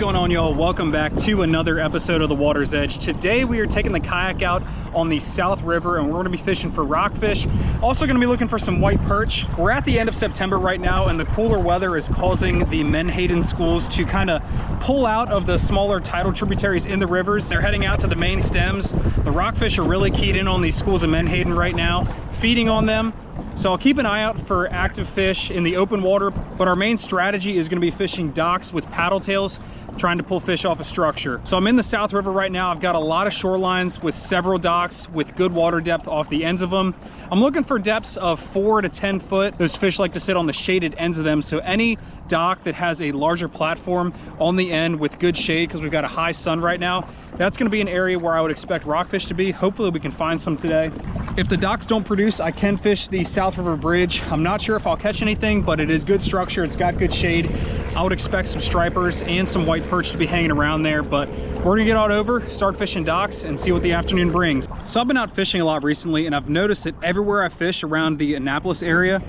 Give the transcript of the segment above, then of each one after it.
going on, y'all? Welcome back to another episode of The Water's Edge. Today we are taking the kayak out on the South River and we're going to be fishing for rockfish. Also going to be looking for some white perch. We're at the end of September right now and the cooler weather is causing the menhaden schools to kind of pull out of the smaller tidal tributaries in the rivers. They're heading out to the main stems. The rockfish are really keyed in on these schools of menhaden right now, feeding on them. So I'll keep an eye out for active fish in the open water, but our main strategy is going to be fishing docks with paddle tails, trying to pull fish off a structure. So I'm in the South River right now. I've got a lot of shorelines with several docks with good water depth off the ends of them. I'm looking for depths of 4 to 10 foot. Those fish like to sit on the shaded ends of them. So any dock that has a larger platform on the end with good shade, because we've got a high sun right now, that's going to be an area where I would expect rockfish to be. Hopefully we can find some today. If the docks don't produce, I can fish the South River Bridge. I'm not sure if I'll catch anything, but it is good structure. It's got good shade. I would expect some stripers and some white perch to be hanging around there, but we're gonna get out over, start fishing docks and see what the afternoon brings. So I've been out fishing a lot recently and I've noticed that everywhere I fish around the Annapolis area,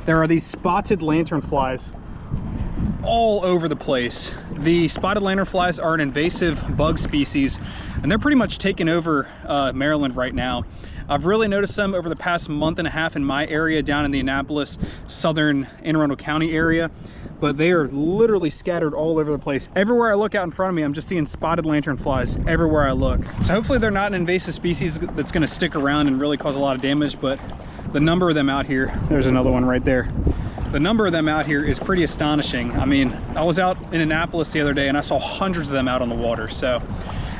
there are these spotted lanternflies all over the place. The spotted lanternflies are an invasive bug species and they're pretty much taking over Maryland right now. I've really noticed them over the past month and a half in my area down in the Annapolis, southern Anne Arundel County area, but they are literally scattered all over the place. Everywhere I look out in front of me, I'm just seeing spotted lanternflies everywhere I look. So hopefully they're not an invasive species that's gonna stick around and really cause a lot of damage, but the number of them out here, there's another one right there. The number of them out here is pretty astonishing. I mean, I was out in Annapolis the other day and I saw hundreds of them out on the water. So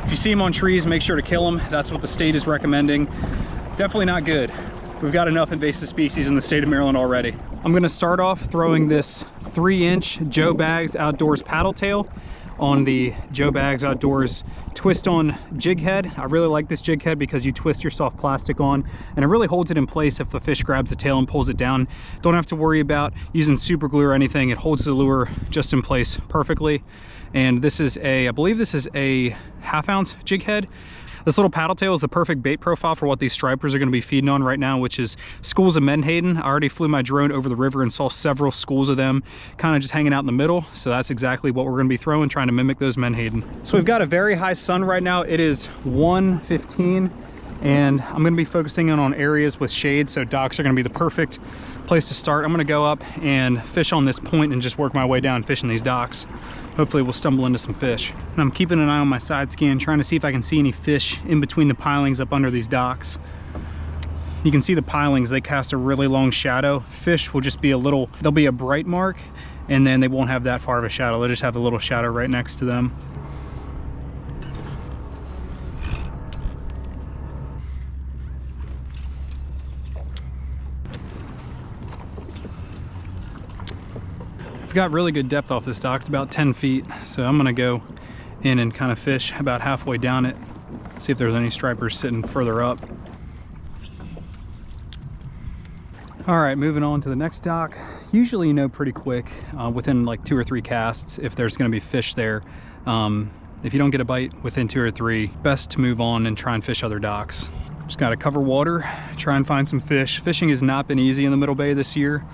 if you see them on trees, make sure to kill them. That's what the state is recommending. Definitely not good. We've got enough invasive species in the state of Maryland already. I'm gonna start off throwing this 3-inch Joe Baggs Outdoors paddle tail on the Joe Baggs Outdoors twist on jig head. I really like this jig head because you twist your soft plastic on and it really holds it in place if the fish grabs the tail and pulls it down. Don't have to worry about using super glue or anything. It holds the lure just in place perfectly. And this is I believe this is a 1/2 ounce jig head. This little paddle tail is the perfect bait profile for what these stripers are going to be feeding on right now, which is schools of menhaden. I already flew my drone over the river and saw several schools of them kind of just hanging out in the middle. So that's exactly what we're going to be throwing, trying to mimic those menhaden. So we've got a very high sun right now. It is 1:15 and I'm going to be focusing in on areas with shade. So docks are going to be the perfect place to start. I'm going to go up and fish on this point and just work my way down fishing these docks. Hopefully we'll stumble into some fish. And I'm keeping an eye on my side scan, trying to see if I can see any fish in between the pilings up under these docks. You can see the pilings, they cast a really long shadow. Fish will just be there'll be a bright mark and then they won't have that far of a shadow. They'll just have a little shadow right next to them. I've got really good depth off this dock. It's about 10 feet. So I'm gonna go in and kind of fish about halfway down it, see if there's any stripers sitting further up. All right, moving on to the next dock. Usually you know pretty quick, within like 2 or 3 casts, if there's gonna be fish there. If you don't get a bite within 2 or 3, best to move on and try and fish other docks. Just gotta cover water, try and find some fish. Fishing has not been easy in the Middle Bay this year.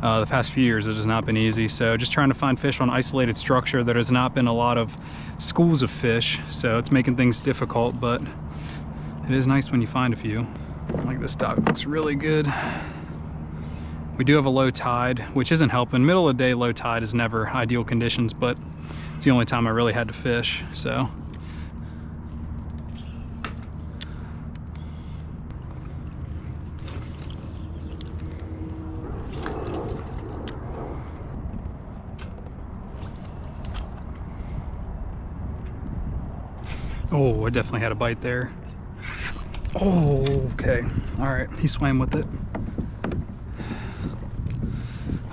The past few years it has not been easy, so just trying to find fish on isolated structure. There has not been a lot of schools of fish, so it's making things difficult, but it is nice when you find a few. Like this dock looks really good. We do have a low tide, which isn't helping. Middle of the day low tide is never ideal conditions, but it's the only time I really had to fish, so. Oh, I definitely had a bite there. Oh, okay. All right, he swam with it.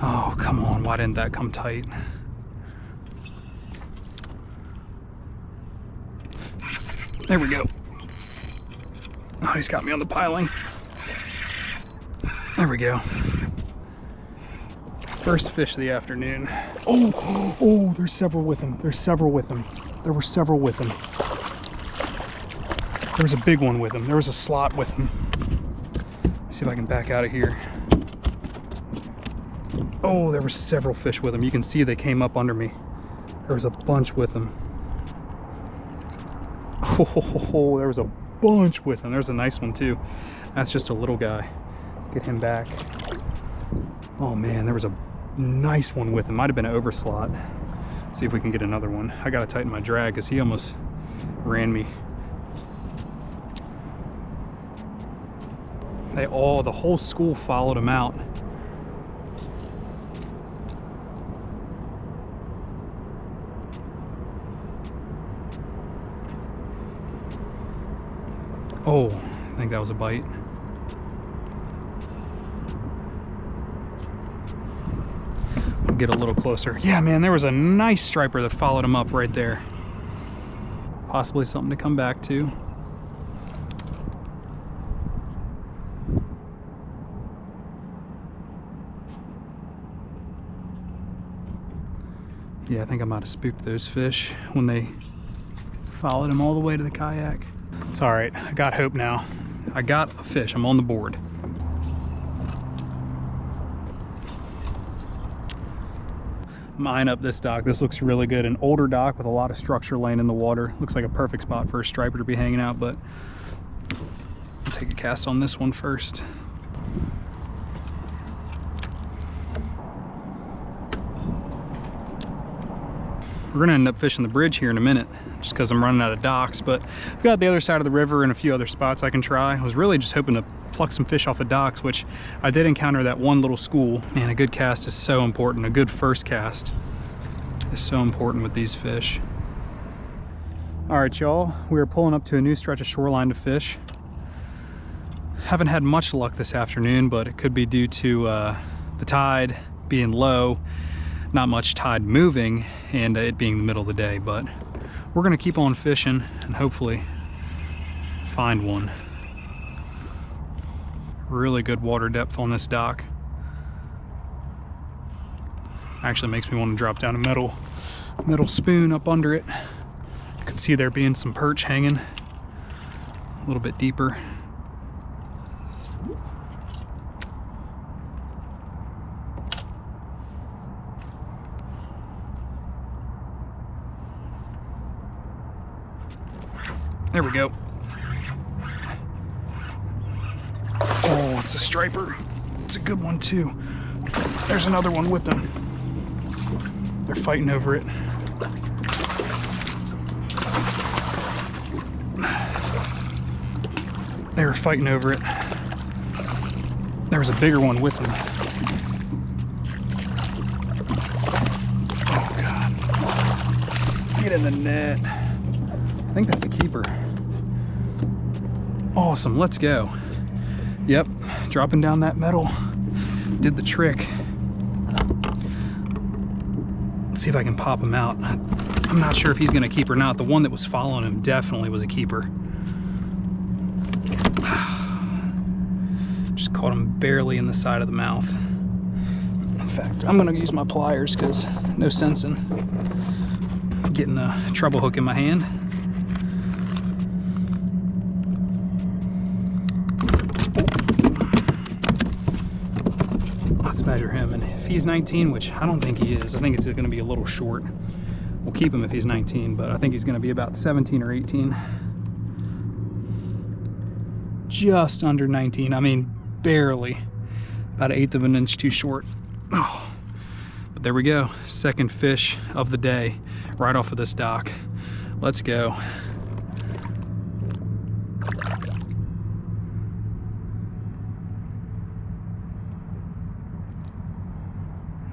Oh, come on, why didn't that come tight? There we go. Oh, he's got me on the piling. There we go. First fish of the afternoon. Oh, there's several with him. There's several with him. There were several with him. There was a big one with him. There was a slot with him. Let's see if I can back out of here. Oh, there were several fish with him. You can see they came up under me. There was a bunch with them. Oh, there was a bunch with him. There's a nice one too. That's just a little guy. Get him back. Oh man, there was a nice one with him. Might have been an overslot. Let's see if we can get another one. I gotta tighten my drag because he almost ran me. The whole school followed him out. Oh, I think that was a bite. We'll get a little closer. Yeah, man, there was a nice striper that followed him up right there. Possibly something to come back to. Yeah, I think I might have spooked those fish when they followed him all the way to the kayak. It's all right, I got hope now. I got a fish, I'm on the board. I'm eyeing up this dock. This looks really good. An older dock with a lot of structure laying in the water. Looks like a perfect spot for a striper to be hanging out, but I'll take a cast on this one first. We're gonna end up fishing the bridge here in a minute, just because I'm running out of docks, but I've got the other side of the river and a few other spots I can try. I was really just hoping to pluck some fish off of docks, which I did encounter that one little school. Man, a good cast is so important. A good first cast is so important with these fish. All right, y'all, we are pulling up to a new stretch of shoreline to fish. Haven't had much luck this afternoon, but it could be due to the tide being low, not much tide moving, and it being the middle of the day, but we're gonna keep on fishing and hopefully find one. Really good water depth on this dock. Actually makes me want to drop down a metal spoon up under it. I can see there being some perch hanging a little bit deeper. There we go. Oh, it's a striper. It's a good one too. There's another one with them. They're fighting over it. They were fighting over it. There was a bigger one with them. Oh God. Get in the net. I think that's a keeper. Awesome, let's go. Yep, dropping down that metal did the trick. Let's see if I can pop him out. I'm not sure if he's gonna keep or not. The one that was following him definitely was a keeper. Just caught him barely in the side of the mouth. In fact, I'm gonna use my pliers because no sense in getting a treble hook in my hand. Measure him, and if he's 19, which I don't think he is, I think it's going to be a little short. We'll keep him if he's 19, but I think he's going to be about 17 or 18. Just under 19. I mean, barely. About 1/8 of an inch too short. Oh, but there we go. Second fish of the day right off of this dock. Let's go.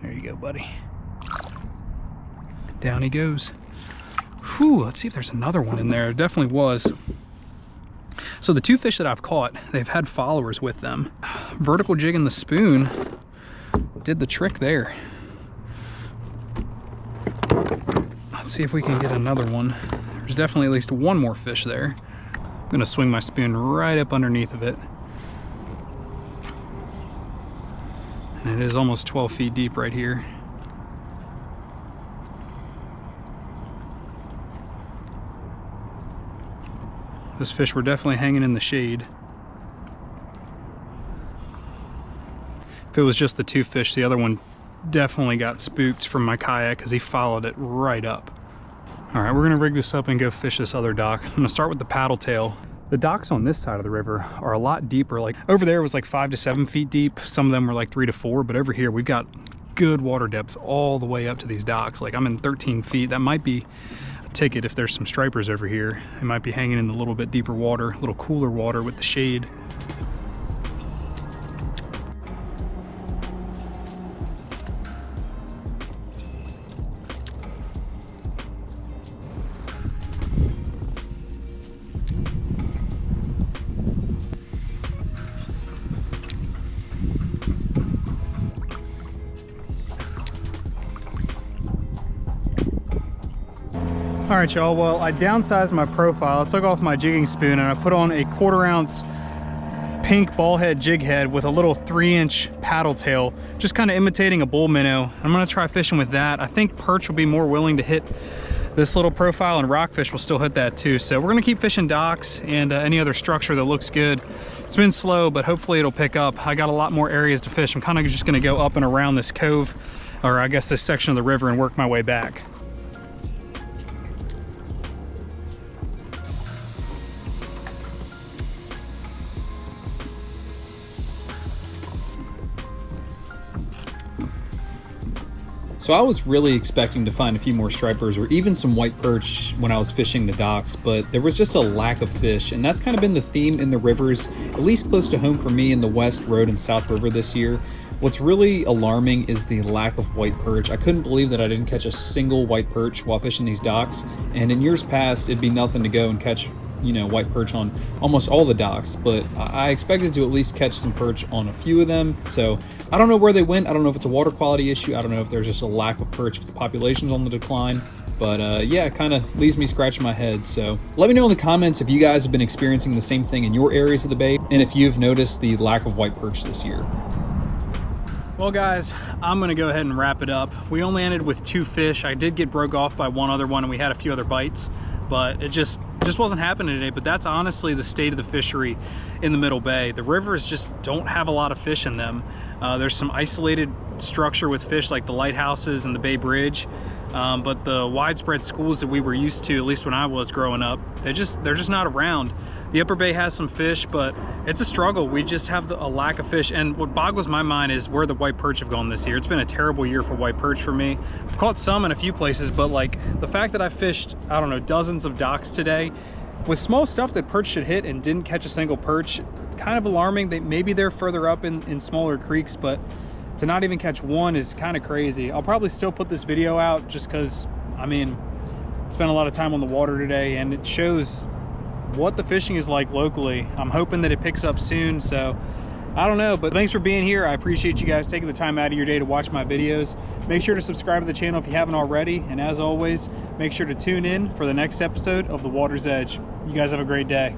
There you go, buddy. Down he goes. Whew, let's see if there's another one in there. There definitely was. So the two fish that I've caught, they've had followers with them. Vertical jigging the spoon did the trick there. Let's see if we can get another one. There's definitely at least one more fish there. I'm gonna swing my spoon right up underneath of it. And it is almost 12 feet deep right here. This fish were definitely hanging in the shade. If it was just the two fish, the other one definitely got spooked from my kayak because he followed it right up. All right, we're gonna rig this up and go fish this other dock. I'm gonna start with the paddle tail. The docks on this side of the river are a lot deeper. Like over there was like 5 to 7 feet deep. Some of them were like 3 to 4, but over here we've got good water depth all the way up to these docks. Like I'm in 13 feet. That might be a ticket if there's some stripers over here. They might be hanging in a little bit deeper water, a little cooler water with the shade. All right, y'all, well, I downsized my profile. I took off my jigging spoon and I put on a 1/4 ounce pink ball head jig head with a little 3-inch paddle tail, just kind of imitating a bull minnow. I'm gonna try fishing with that. I think perch will be more willing to hit this little profile and rockfish will still hit that too. So we're gonna keep fishing docks and any other structure that looks good. It's been slow, but hopefully it'll pick up. I got a lot more areas to fish. I'm kind of just gonna go up and around this cove, or I guess this section of the river, and work my way back. So I was really expecting to find a few more stripers or even some white perch when I was fishing the docks, but there was just a lack of fish, and that's kind of been the theme in the rivers, at least close to home for me in the West Road and South River this year. What's really alarming is the lack of white perch. I couldn't believe that I didn't catch a single white perch while fishing these docks, and in years past it'd be nothing to go and catch, you know, white perch on almost all the docks, but I expected to at least catch some perch on a few of them. So I don't know where they went. I don't know if it's a water quality issue. I don't know if there's just a lack of perch, if the population's on the decline. But yeah, it kind of leaves me scratching my head. So let me know in the comments if you guys have been experiencing the same thing in your areas of the bay, and if you've noticed the lack of white perch this year. Well guys, I'm gonna go ahead and wrap it up. We only ended with 2 fish. I did get broke off by one other one and we had a few other bites, but it just wasn't happening today. But that's honestly the state of the fishery in the Middle Bay. The rivers just don't have a lot of fish in them. There's some isolated structure with fish like the lighthouses and the Bay Bridge, but the widespread schools that we were used to, at least when I was growing up, they're just not around. The Upper Bay has some fish, but it's a struggle. We just have a lack of fish. And what boggles my mind is where the white perch have gone this year. It's been a terrible year for white perch for me. I've caught some in a few places, but like the fact that I fished, I don't know, dozens of docks today with small stuff that perch should hit and didn't catch a single perch, kind of alarming. Maybe they're further up in smaller creeks, but to not even catch one is kind of crazy. I'll probably still put this video out just because, I mean, I spent a lot of time on the water today and it shows what the fishing is like locally. I'm hoping that it picks up soon, so I don't know, but thanks for being here. I appreciate you guys taking the time out of your day to watch my videos. Make sure to subscribe to the channel if you haven't already, and as always, make sure to tune in for the next episode of The Water's Edge. You guys have a great day.